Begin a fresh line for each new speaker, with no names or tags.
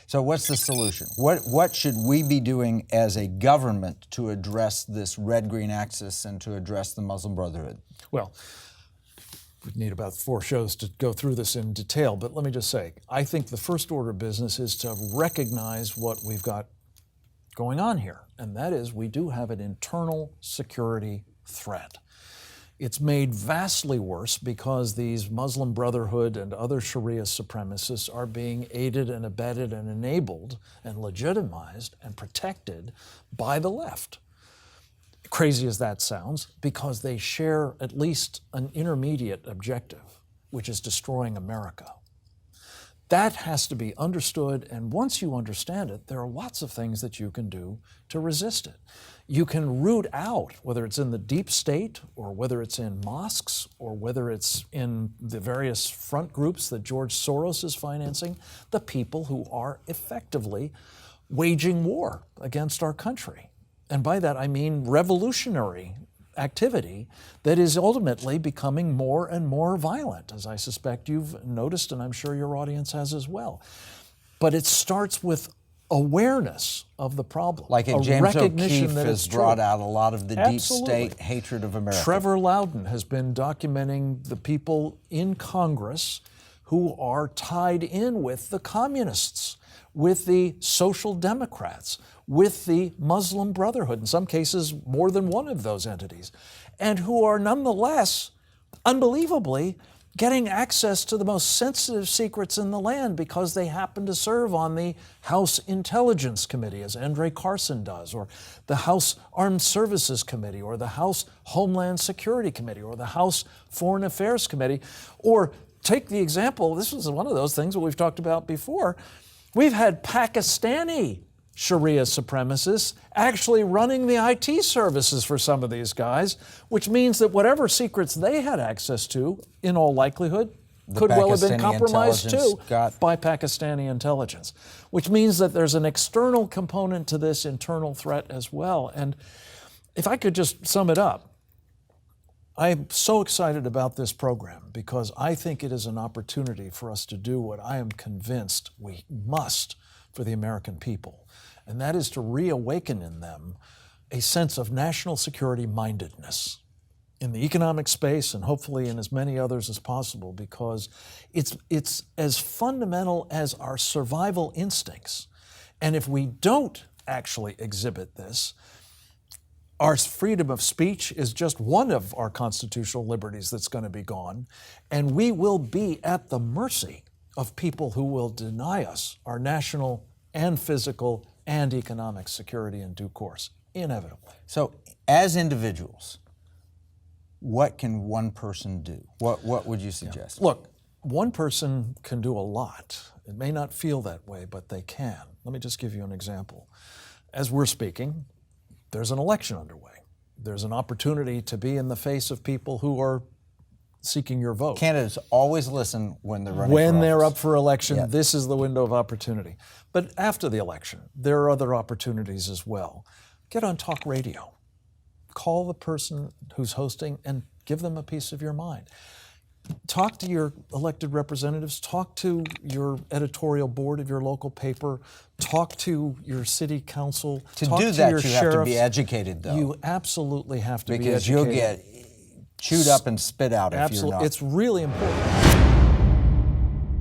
So what's the solution? What should we be doing as a government to address this red-green axis and to address the Muslim Brotherhood?
Well, we'd need about 4 shows to go through this in detail, but let me just say, I think the first order of business is to recognize what we've got going on here, and that is we do have an internal security threat. It's made vastly worse because these Muslim Brotherhood and other Sharia supremacists are being aided and abetted and enabled and legitimized and protected by the left. Crazy as that sounds, because they share at least an intermediate objective, which is destroying America. That has to be understood, and once you understand it, there are lots of things that you can do to resist it. You can root out, whether it's in the deep state or whether it's in mosques or whether it's in the various front groups that George Soros is financing, the people who are effectively waging war against our country. And by that I mean revolutionary activity that is ultimately becoming more and more violent, as I suspect you've noticed, and I'm sure your audience has as well. But it starts with awareness of the problem.
Like James O'Keefe has brought out a lot of the deep state hatred of America.
Trevor Loudon has been documenting the people in Congress who are tied in with the communists, with the social democrats, with the Muslim Brotherhood, in some cases more than one of those entities, and who are nonetheless, unbelievably, getting access to the most sensitive secrets in the land because they happen to serve on the House Intelligence Committee, as Andre Carson does, or the House Armed Services Committee, or the House Homeland Security Committee, or the House Foreign Affairs Committee. Or take the example, this was one of those things that we've talked about before, we've had Pakistani Sharia supremacists actually running the IT services for some of these guys, which means that whatever secrets they had access to, in all likelihood, could well have been compromised too by Pakistani intelligence, which means that there's an external component to this internal threat as well. And if I could just sum it up, I'm so excited about this program because I think it is an opportunity for us to do what I am convinced we must for the American people, and that is to reawaken in them a sense of national security mindedness in the economic space and hopefully in as many others as possible, because it's as fundamental as our survival instincts. And if we don't actually exhibit this, our freedom of speech is just one of our constitutional liberties that's going to be gone, and we will be at the mercy of people who will deny us our national and physical and economic security in due course, inevitably.
So, as individuals, what can one person do? What would you suggest?
Look, one person can do a lot. It may not feel that way, but they can. Let me just give you an example. As we're speaking, there's an election underway. There's an opportunity to be in the face of people who are seeking your vote.
Candidates always listen when they're running
When
for
they're
office.
up for election,
Yeah.
This is the window of opportunity. But after the election, there are other opportunities as well. Get on talk radio. Call the person who's hosting and give them a piece of your mind. Talk to your elected representatives, talk to your editorial board of your local paper, talk to your city council,
To
talk
do
to
that,
your
you have to
sheriffs.
be educated, though.
You absolutely have to be
because
educated.
you'll get chewed up and spit out if you're not.
It's really important.